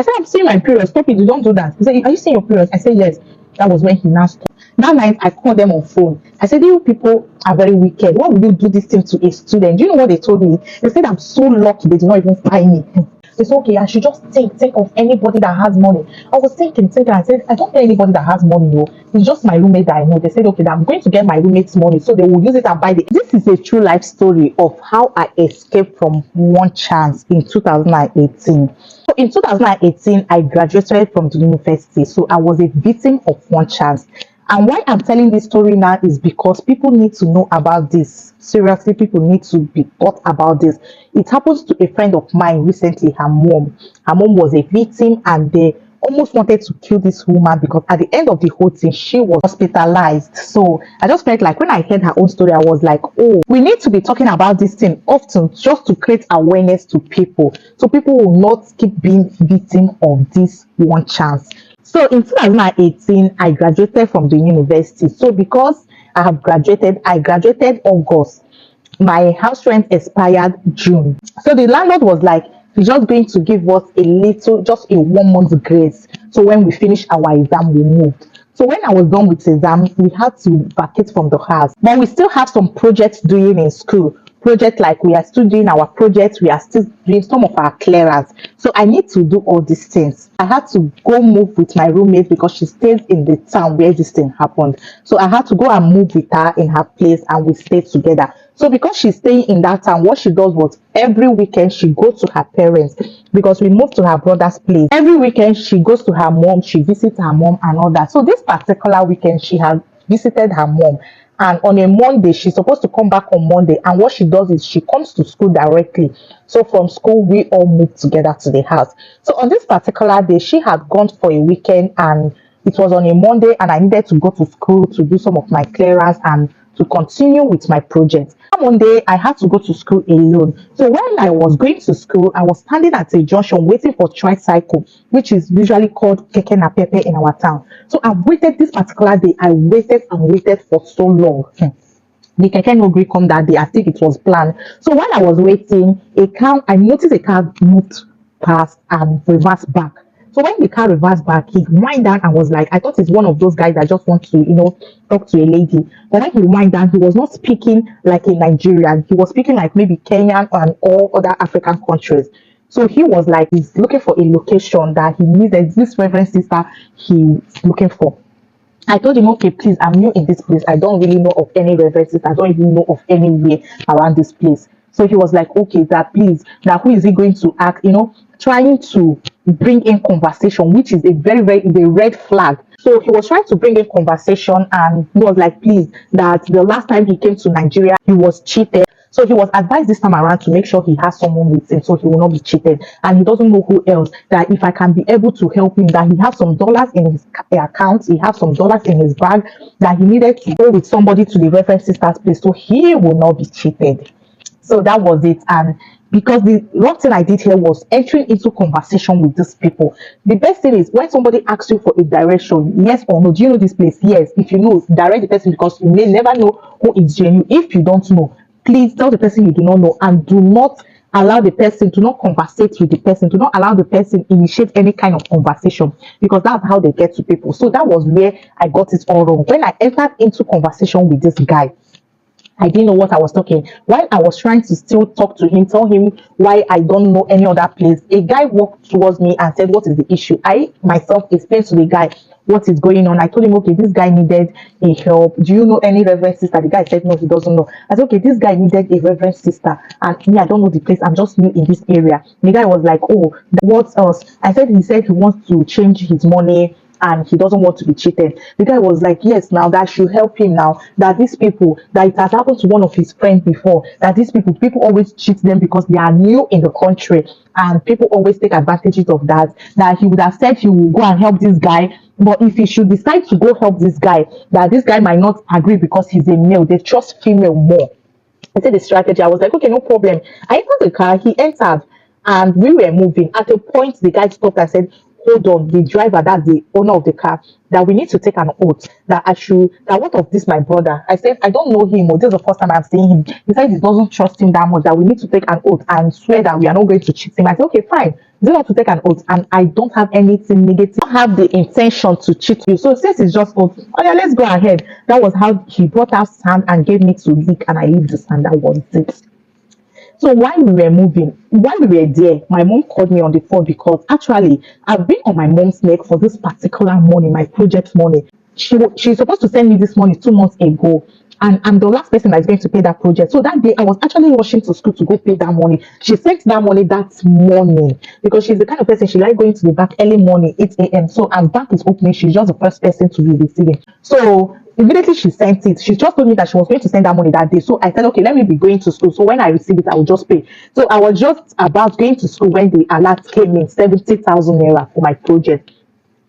I said, I'm seeing my period. Stop it. You don't do that. He said, are you seeing your period? I said, yes. That was when he now stopped. That night, I called them on phone. I said, you people are very wicked. Why would you do this thing to a student? Do you know what they told me? They said, I'm so lucky they did not even find me. It's okay. I should just think of anybody that has money. I was thinking. I said, I don't know anybody that has money, no. It's just my roommate that I know. They said, okay, that I'm going to get my roommate's money, so they will use it and buy the. This is a true life story of how I escaped from one chance in 2018. So in 2018, I graduated from the university. So I was a victim of one chance. And why I'm telling this story now is because people need to know about this. Seriously, people need to be taught about this. It happens to a friend of mine recently, her mom. Her mom was a victim and they almost wanted to kill this woman because at the end of the whole thing, she was hospitalized. So I just felt like when I heard her own story, I was like, oh, we need to be talking about this thing often just to create awareness to people. So people will not keep being victim of this one chance. So in 2018, I graduated from the university. So because I graduated August. My house rent expired June. So the landlord was like, he's just going to give us a little, just a 1 month grace. So when we finish our exam, we moved. So when I was done with exam, we had to vacate from the house. But we still have some projects doing in school. Project like we are still doing our projects, we are still doing some of our clearance. So I need to do all these things. I had to go move with my roommate because she stays in the town where this thing happened. So I had to go and move with her in her place and we stayed together. So because she's staying in that town, what she does was every weekend she goes to her parents because we moved to her brother's place. Every weekend she goes to her mom, she visits her mom and all that. So this particular weekend she had visited her mom. And on a Monday, she's supposed to come back on Monday. And what she does is she comes to school directly. So from school, we all moved together to the house. So on this particular day, she had gone for a weekend and it was on a Monday and I needed to go to school to do some of my clearance and to continue with my project. One day, I had to go to school alone. So when I was going to school, I was standing at a junction waiting for tricycle, which is usually called Keke Napepe in our town. So I waited this particular day. I waited and waited for so long. The Keke no gree come that day. I think it was planned. So while I was waiting, I noticed a car moved past and reversed back. So when the car reversed back, he wind down and was like, I thought it's one of those guys that just want to, talk to a lady. But when he wind down, he was not speaking like a Nigerian. He was speaking like maybe Kenyan and all other African countries. So he was like, he's looking for a location that he needed this reverend sister he's looking for. I told him, okay, please, I'm new in this place. I don't really know of any references. I don't even know of any way around this place. So he was like, okay, that please, now who is he going to act? Trying to bring in conversation, which is a the red flag. So he was trying to bring in conversation and he was like, please, that the last time he came to Nigeria, he was cheated. So he was advised this time around to make sure he has someone with him so he will not be cheated. And he doesn't know who else. That if I can be able to help him, that he has some dollars in his account, he has some dollars in his bag, that he needed to go with somebody to the Reverend Sister's place so he will not be cheated. So that was it. And because the wrong thing I did here was entering into conversation with these people. The best thing is when somebody asks you for a direction, yes or no, do you know this place? Yes. If you know, direct the person because you may never know who is genuine. If you don't know, please tell the person you do not know and do not allow the person to not conversate with the person, do not allow the person initiate any kind of conversation because that's how they get to people. So that was where I got it all wrong. When I entered into conversation with this guy, I didn't know what I was talking. While I was trying to still talk to him, tell him why I don't know any other place, a guy walked towards me and said, what is the issue? I myself explained to the guy what is going on. I told him, okay, this guy needed a help. Do you know any reverend sister? The guy said, no, he doesn't know. I said, okay, this guy needed a reverend sister. And me, I don't know the place. I'm just new in this area. The guy was like, oh, what else? He said he wants to change his money and he doesn't want to be cheated. The guy was like, yes, now that should help him now. That these people, that it has happened to one of his friends before, that these people always cheat them because they are new in the country and people always take advantage of that. That he would have said he will go and help this guy, but if he should decide to go help this guy, that this guy might not agree because he's a male. They trust female more. I said the strategy. I was like, okay, no problem. I entered the car, he entered, and we were moving. At a point, the guy stopped and said, hold on, the driver, that's the owner of the car, that we need to take an oath, that what of this, my brother? I said, I don't know him, or this is the first time I'm seeing him. He said he doesn't trust him that much, that we need to take an oath and swear that we are not going to cheat him. I said, okay, fine, Is it not to take an oath? And I don't have anything negative. I don't have the intention to cheat you. So since it's just oath, oh yeah, let's go ahead. That was how he brought out sand and gave me to lick, and I leave the sand. That was it. So while we were moving, while we were there, my mom called me on the phone because actually I've been on my mom's neck for this particular money, my project money. She's supposed to send me this money 2 months ago, and I'm the last person that's going to pay that project. So that day I was actually rushing to school to go pay that money. She sent that money that morning because she's the kind of person she like going to the bank early morning, 8 a.m. So as bank is opening, she's just the first person to be receiving. So immediately she sent it. She just told me that she was going to send that money that day. So I said, okay, let me be going to school. So when I receive it, I will just pay. So I was just about going to school when the alert came in, 70,000 naira for my project.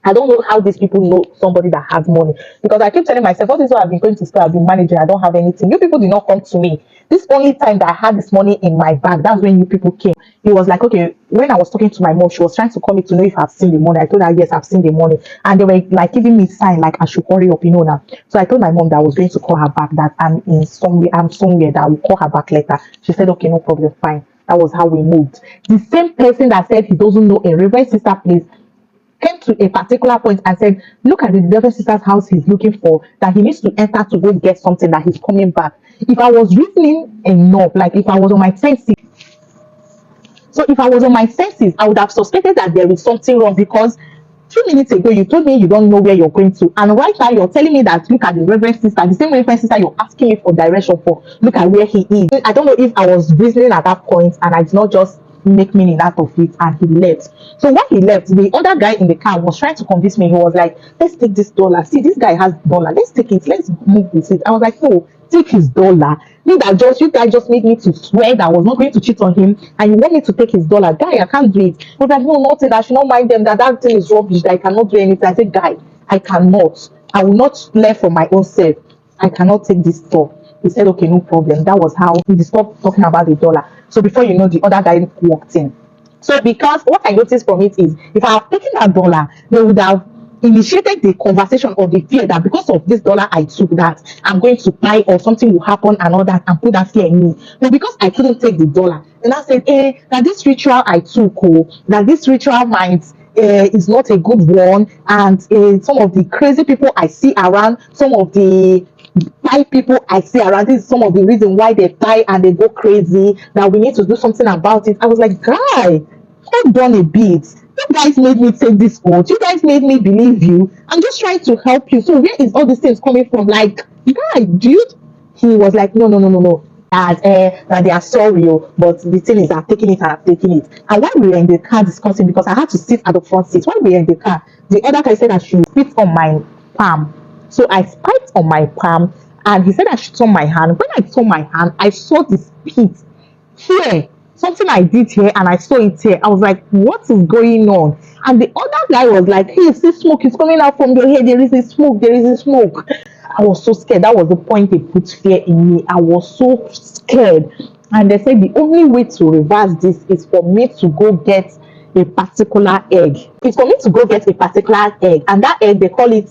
I don't know how these people know somebody that has money, because I keep telling myself, all this while I've been going to school, I've been managing, I don't have anything. You people did not come to me. This only time that I had this money in my bag, that's when you people came. It was like, okay, when I was talking to my mom, she was trying to call me to know if I've seen the money. I told her, yes, I've seen the money. And they were like giving me sign like I should hurry up, now. So I told my mom that I was going to call her back, that I'm somewhere, that I will call her back later. She said, okay, no problem, fine. That was how we moved. The same person that said he doesn't know a Reverend Sister place came to a particular point and said, look at the Reverend Sister's house he's looking for, that he needs to enter to go get something, that he's coming back. If I was reasoning enough, like if I was on my senses, I would have suspected that there is something wrong, because 2 minutes ago you told me you don't know where you're going to, and right now you're telling me that look at the Reverend Sister, the same Reverend Sister you're asking me for direction for, look at where he is. I don't know if I was reasoning at that point and I did not just make meaning out of it, and he left. So when he left, the other guy in the car was trying to convince me. He was like, let's take this dollar, see this guy has dollar, let's take it, let's move with it. I was like, no, take his dollar. You guys just made me to swear that I was not going to cheat on him, and you want me to take his dollar. Guy, I can't do it. He was like, no, nothing, I should not mind them, that thing is rubbish, that I cannot do anything. I said, guy, I cannot, I will not learn for my own self, I cannot take this stuff. He said, okay, no problem. That was how he stopped talking about the dollar. So before you know, the other guy walked in. So because what I noticed from it is, if I have taken that dollar, they would have initiated the conversation or the fear that because of this dollar I took, that I'm going to buy or something will happen and all that, and put that fear in me. But because I couldn't take the dollar, then I said, that this ritual I took, that this ritual might is not a good one, and some of the crazy people I see around, some of the buy people I see around, this is some of the reason why they die and they go crazy, that we need to do something about it. I was like, guy, hold on a bit. You guys made me take this oath. You guys made me believe you. I'm just trying to help you. So where is all these things coming from? Like, guy, dude. He was like, no. That they are sorry, but the thing is, I've taken it and I've taken it. And while we were in the car discussing, because I had to sit at the front seat, while we were in the car, the other guy said I should spit on my palm. So I spit on my palm, and he said I should turn my hand. When I turned my hand, I saw the spit here. Something I did here, and I saw it here. I was like, what is going on? And the other guy was like, hey, see smoke is coming out from your head. There is a smoke. There is a smoke. I was so scared. That was the point they put fear in me. I was so scared. And they said the only way to reverse this is for me to go get a particular egg. It's for me to go get a particular egg, and that egg, they call it,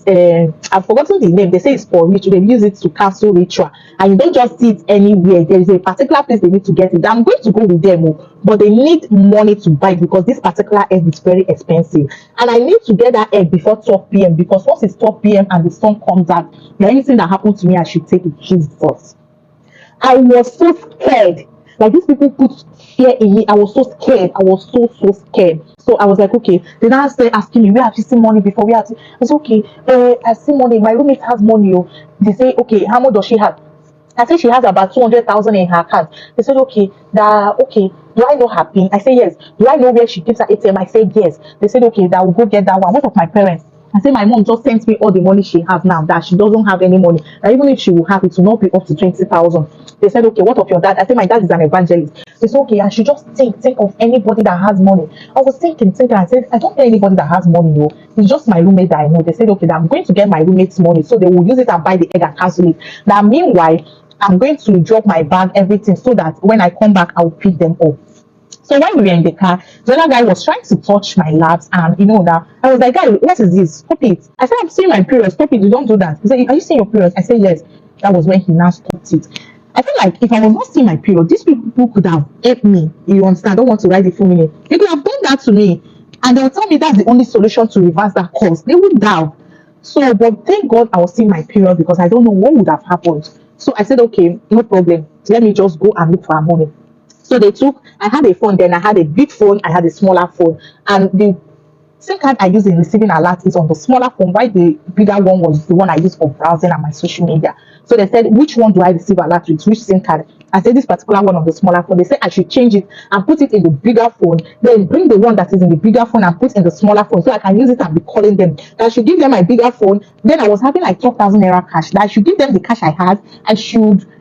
I've forgotten the name. They say it's for ritual. They use it to cancel ritual, and you don't just see it anywhere. There is a particular place they need to get it. I'm going to go with them, but they need money to buy it, because this particular egg is very expensive, and I need to get that egg before 12 p.m. because once it's 12 p.m. and the sun comes out, anything that happened to me, I should take it. Jesus, I was so scared. Like, these people put fear in me. I was so scared. I was so scared. So I was like, okay. They now started asking me, where have you seen money before? I said, okay, I see money. My roommate has money. They say, okay, how much does she have? I said she has about 200,000 in her account. They said, okay, do I know her PIN? I said, yes. Do I know where she keeps her ATM? I said, yes. They said, okay, that will go get that one. What of my parents? I said, my mom just sent me all the money she has now, that she doesn't have any money. That even if she will have, it will not be up to 20,000. They said, okay, what of your dad? I said, my dad is an evangelist. They said, okay, I should just think of anybody that has money. I was thinking. I said, I don't know anybody that has money, though. It's just my roommate that I know. They said, okay, that I'm going to get my roommate's money, so they will use it and buy the egg and cancel it. Now, meanwhile, I'm going to drop my bag, everything, so that when I come back, I'll pick them up. So when we were in the car, the other guy was trying to touch my laps, and that I was like, guy, what is this? Stop it. I said, I'm seeing my period. Stop it. You don't do that. He said, are you seeing your period? I said, yes. That was when he now stopped it. I feel like if I was not seeing my period, these people could have helped me. You understand? I don't want to write the full meaning. They could have done that to me, and they'll tell me that's the only solution to reverse that cause. They would doubt. So, but thank God I was seeing my period because I don't know what would have happened. So I said, okay, no problem. Let me just go and look for her money. So they took, I had a phone then, I had a big phone, I had a smaller phone. And the SIM card I use in receiving alert is on the smaller phone, while the bigger one was the one I use for browsing and my social media. So they said, which one do I receive alert with? Which SIM card? I said, this particular one on the smaller phone. They said I should change it and put it in the bigger phone, then bring the one that is in the bigger phone and put in the smaller phone so I can use it and be calling them. That I should give them my bigger phone. Then I was having like 12,000 naira cash. That I should give them the cash I had.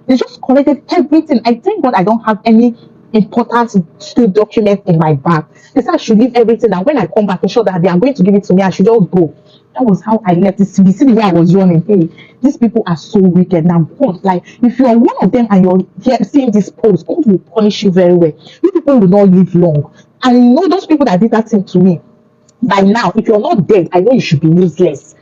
They just collected everything. I thank God I don't have any important still document in my bag. They said I should leave everything, and when I come back, ensure that they are going to give it to me. I should just go. That was how I left this. You see the way I was running. Hey, these people are so wicked. Now, God, like if you are one of them and you're here seeing this post, God will punish you very well. You people will not live long. And you know those people that did that thing to me. By now, if you're not dead, I know you should be useless.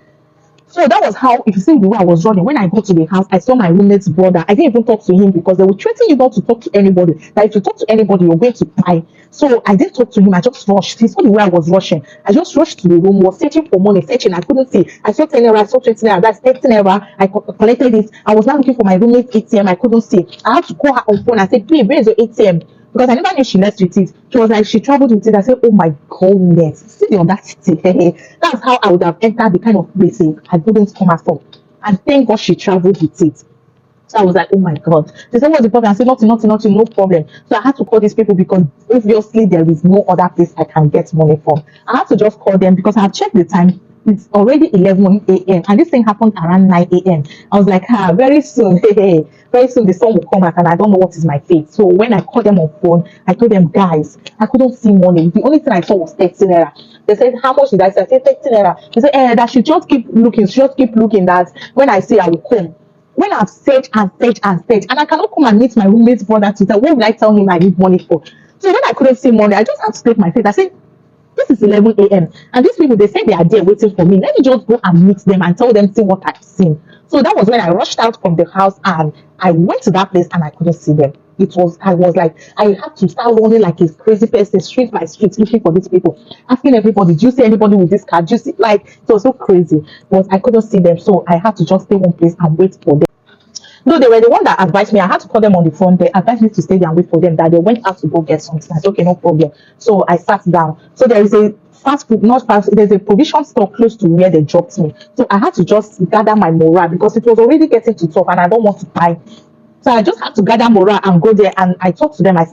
So that was how, if you see the way I was running, when I got to the house, I saw my roommate's brother. I didn't even talk to him because they would threaten you not to talk to anybody. That if you talk to anybody, you're going to die. So I didn't talk to him. I just rushed. He saw the way I was rushing. I just rushed to the room, was searching for money, searching. I couldn't see. I saw 10 naira, I saw 20 naira, that's 30 naira. I collected it. I was now looking for my roommate's ATM. I couldn't see. I had to call her on phone. I said, babe, where is your ATM? Because I never knew she left with it. She was like, she traveled with it. I said, oh my goodness, see the audacity. That's how I would have entered the kind of place I couldn't come out from. And thank God she traveled with it. So I was like, oh my God. They said, what's the problem? I said, nothing, nothing, nothing, no problem. So I had to call these people because obviously there is no other place I can get money from. I had to just call them because I have checked the time. It's already 11 a.m. and this thing happened around 9 a.m. I was like, very soon, very soon the sun will come back and I don't know what is my fate. So when I called them on phone, I told them, guys, I couldn't see money. The only thing I saw was 30 naira. They said, how much did I say? I said 30 naira. They said, that should just keep looking, that when I say I will come. When I've searched and searched and searched, and I cannot come and meet my roommate's brother to tell, what will I tell him I need money for? So when I couldn't see money, I just had to take my faith. I said, this is 11 a.m. and these people, they said they are there waiting for me. Let me just go and meet them and tell them, see what I've seen. So that was when I rushed out from the house and I went to that place and I couldn't see them. I was like, I had to start running like a crazy person, street by street, looking for these people, asking everybody, do you see anybody with this card? Do you see? Like, it was so crazy, but I couldn't see them. So I had to just stay one place and wait for them. No, they were the one that advised me. I had to call them on the phone. They advised me to stay there and wait for them. That they went out to go get something. I said, okay, no problem. So I sat down. So there is a fast food, not fast. There's a provision store close to where they dropped me. So I had to just gather my morale because it was already getting to tough, and I don't want to die. So I just had to gather morale and go there. And I talked to them. I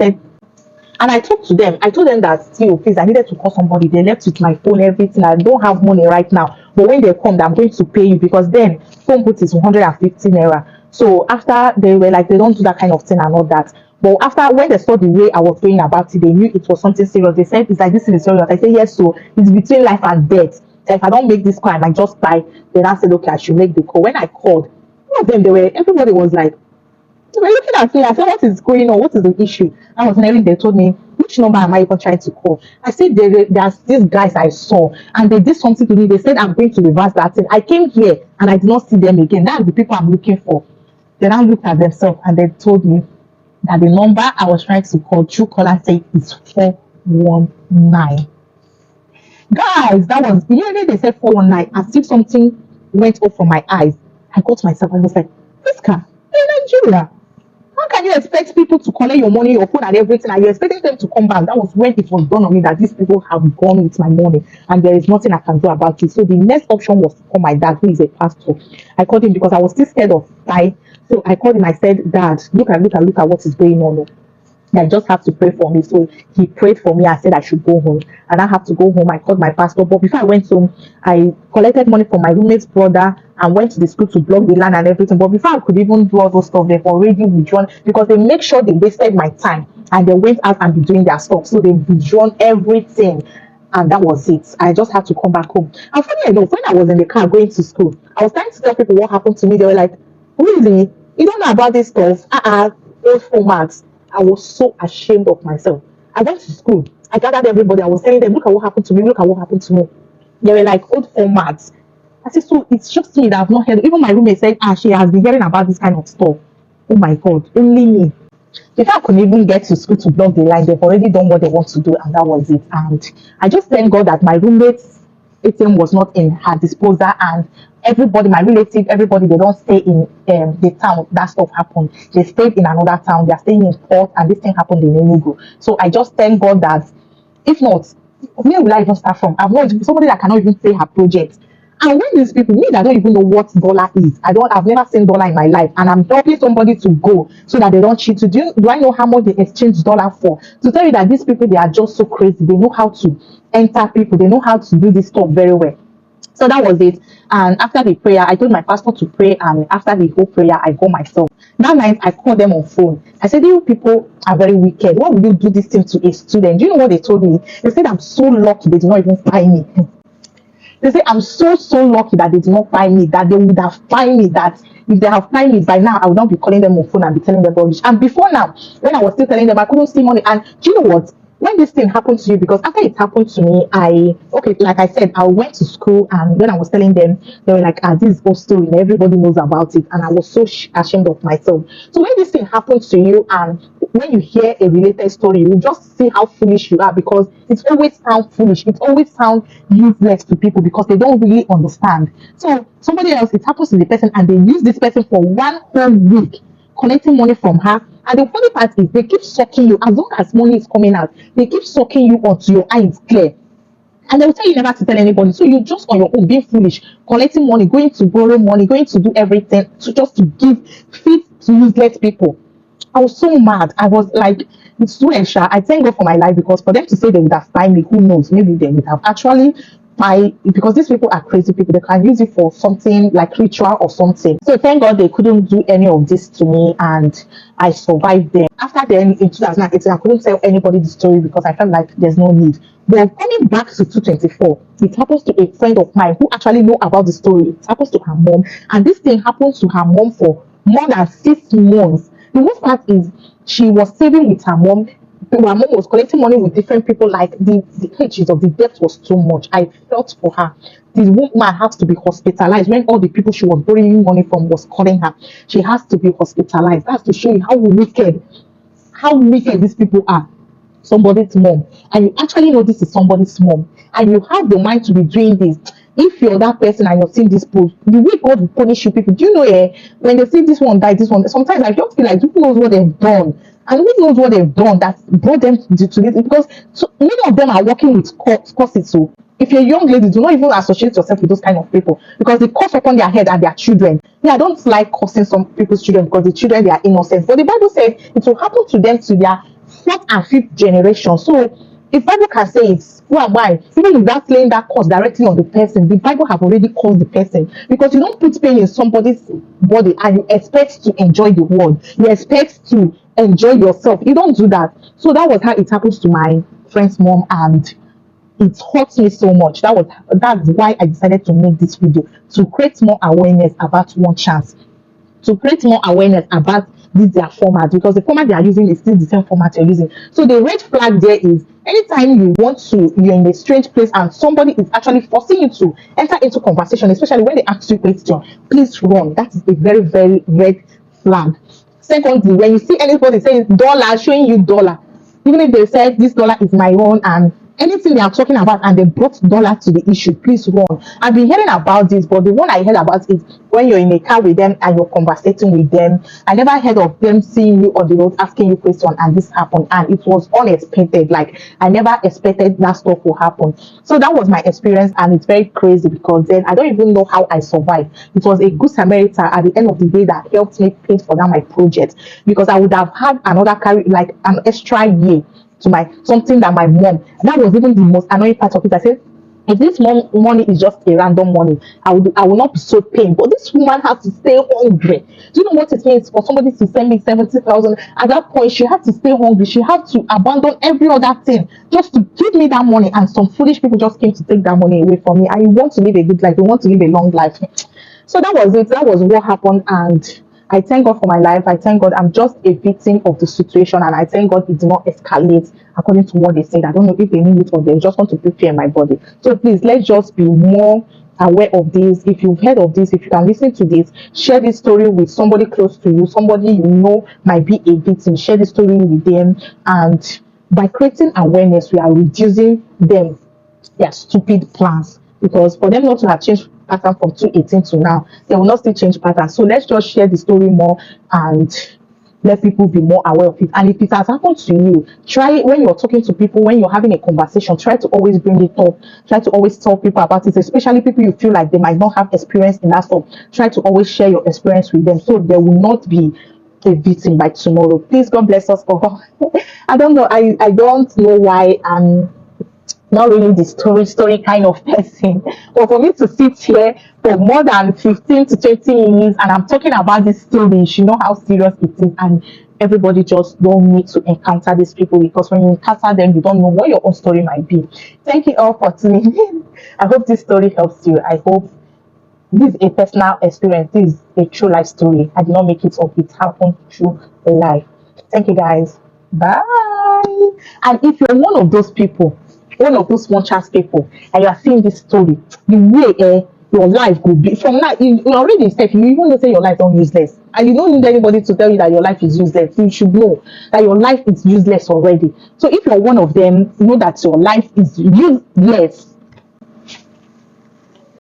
talked to them. I told them that, still, please, I needed to call somebody. They left with my phone, everything. I don't have money right now. But when they come, I'm going to pay you because then phone booth is 150 naira. So after they were like, they don't do that kind of thing and all that. But after, when they saw the way I was going about it, they knew it was something serious. They said, it's like, this is serious. I said, yes, so it's between life and death. If I don't make this call, I might just die. Then I said, okay, I should make the call. When I called, all of them, everybody was like, they were looking at me. I said, what is going on? What is the issue? I was nearly, they told me, which number am I even trying to call? I said, there's these guys I saw, and they did something to me. They said, I'm going to reverse that thing. I came here, and I did not see them again. That's the people I'm looking for. They now looked at themselves, and they told me that the number I was trying to call, Truecaller said, is 419. Guys, that was, immediately they said 419, as if something went off from my eyes. I got myself, and I was like, this car, in Nigeria. How can you expect people to collect your money, your phone, and everything, and you're expecting them to come back? That was when it was done on me that these people have gone with my money, and there is nothing I can do about it. So the next option was to call my dad, who is a pastor. I called him because I was still scared of dying. So I called him. I said, Dad, look at what is going on. I just have to pray for me. So he prayed for me. I said I should go home, and I have to go home. I called my pastor. But before I went home, I collected money from my roommate's brother and went to the school to block the land and everything. But before I could even do all those stuff, they've already withdrawn because they make sure they wasted my time and they went out and be doing their stuff. So they withdrawn everything. And that was it. I just had to come back home. And funny enough, when I was in the car going to school, I was trying to tell people what happened to me. They were like, really? You don't know about this stuff? Old formats. I was so ashamed of myself. I went to school. I gathered everybody. I was telling them, look at what happened to me. Look at what happened to me. They were like, old formats. I said, so it's just me that I've not heard. Even my roommate said, she has been hearing about this kind of stuff. Oh my God, only me. Before I could even get to school to block the line, they've already done what they want to do, and that was it. And I just thank God that my roommate's ATM was not in her disposal, and everybody, my relative, everybody, they don't stay in the town that stuff happened. They stayed in another town. They're staying in Port, and this thing happened in Enugu. So I just thank God that if not, where will I even start from? I've not somebody that cannot even pay her project. And when these people, me that don't even know what dollar is, I've never seen dollar in my life, and I'm helping somebody to go so that they don't cheat. Do I know how much they exchange dollar for? To tell you that these people, they are just so crazy. They know how to enter people. They know how to do this stuff very well. So that was it. And after the prayer, I told my pastor to pray. And after the whole prayer, I go myself. That night, I called them on phone. I said, you people are very wicked. Why would you do this thing to a student? Do you know what they told me? They said, I'm so lucky they did not even find me. They say, I'm so lucky that they did not find me, that they would have find me, that if they have find me by now, I would not be calling them on phone and be telling them rubbish. And before now, when I was still telling them, I couldn't see money. And do you know what? When this thing happened to you, because after it happened to me, like I said, I went to school, and when I was telling them, they were like, this is whole story, and everybody knows about it. And I was so ashamed of myself. So when this thing happened to you, and when you hear a related story, you just see how foolish you are, because it always sounds foolish. It always sounds useless to people because they don't really understand. So somebody else, it happens to the person, and they use this person for 1 whole week collecting money from her. And the funny part is they keep sucking you. As long as money is coming out, they keep sucking you until your eye is clear. And they will tell you never to tell anybody. So you just on your own being foolish, collecting money, going to borrow money, going to do everything to just to give feed to useless people. I was so mad. I was like, it's too extra. I thank God for my life, because for them to say they would have fined me, who knows? Maybe they would have actually because these people are crazy people. They can use it for something like ritual or something. So thank God they couldn't do any of this to me, and I survived them. After then, in 2018, I couldn't tell anybody the story because I felt like there's no need. But coming back to 224, it happens to a friend of mine who actually know about the story. It happens to her mom, and this thing happens to her mom for more than 6 months. The worst part is she was saving with her mom. Her mom was collecting money with different people. Like the pages of the debt was too much. I felt for her. This woman has to be hospitalized when all the people she was borrowing money from was calling her. She has to be hospitalized. That's to show you how wicked these people are. Somebody's mom, and you actually know this is somebody's mom, and you have the mind to be doing this. If you're that person and you're seeing this post, the way God will punish you people, do you know, when they see this one die, this one, sometimes I just feel like who knows what they've done, and who knows what they've done that brought them to this, because so many of them are working with courses. So if you're a young lady, do not even associate yourself with those kind of people, because they curse upon their head and their children. Yeah, I don't like cursing some people's children, because the children, they are innocent, but the Bible says it will happen to them to their 4th and 5th generation. So if Bible can say it, who am I? Even without laying that curse directly on the person, the Bible have already caused the person, because you don't put pain in somebody's body and you expect to enjoy the world. You expect to enjoy yourself. You don't do that. So that was how it happens to my friend's mom, and it hurts me so much. That's why I decided to make this video, to create more awareness about One Chance, to create more awareness about their format, because the format they are using is still the same format you're using. So the red flag there is anytime you're in a strange place and somebody is actually forcing you to enter into conversation, especially when they ask you a question, please run. That is a very, very red flag. Secondly, when you see anybody saying dollar, showing you dollar, even if they said this dollar is my own, and anything they are talking about and they brought dollar to the issue, please run. I've been hearing about this, but the one I heard about is when you're in a car with them and you're conversating with them. I never heard of them seeing you on the road asking you questions, and this happened, and it was unexpected. Like I never expected that stuff will happen. So that was my experience, and it's very crazy, because then I don't even know how I survived. It was a good Samaritan at the end of the day that helped me pay for that my project, because I would have had another carry, like an extra year to my something that my mom, that was even the most annoying part of it. I said, if this money is just a random money, I will not be so pained. But this woman has to stay hungry. Do you know what it means for somebody to send me 70,000? At that point, she had to stay hungry. She had to abandon every other thing just to give me that money. And some foolish people just came to take that money away from me. And you want to live a good life. You want to live a long life. So that was it. That was what happened. And I thank God for my life. I thank God I'm just a victim of the situation, and I thank God it did not escalate according to what they said. I don't know if they knew it or they just want to put fear in my body. So please, let's just be more aware of this, if you've heard of this, if you can listen to this, share this story with somebody close to you, somebody you know might be a victim. Share this story with them, and by creating awareness, we are reducing them their stupid plans, because for them not to have changed pattern from 2018 to now, they will not still change pattern. So let's just share the story more and let people be more aware of it. And if it has happened to you, try, when you're talking to people, when you're having a conversation, try to always bring it up. Try to always tell people about it, especially people you feel like they might not have experience in that stuff. Try to always share your experience with them, so there will not be a victim by tomorrow. Please, God bless us all. I don't know. I don't know why I'm not really the story kind of person, but for me to sit here for more than 15 to 20 minutes and I'm talking about this story, you know how serious it is, and everybody just don't need to encounter these people, because when you encounter them, you don't know what your own story might be. Thank you all for tuning in. I hope this story helps you. I hope this is a personal experience. This is a true life story. I did not make it up. It happened through life. Thank you guys. Bye. And if you're one of those people, one of those one chance people, and you are seeing this story, the way your life will be from now, you already said, you even know say your life don't useless, and you don't need anybody to tell you that your life is useless. You should know that your life is useless already. So if you're one of them, know that your life is useless.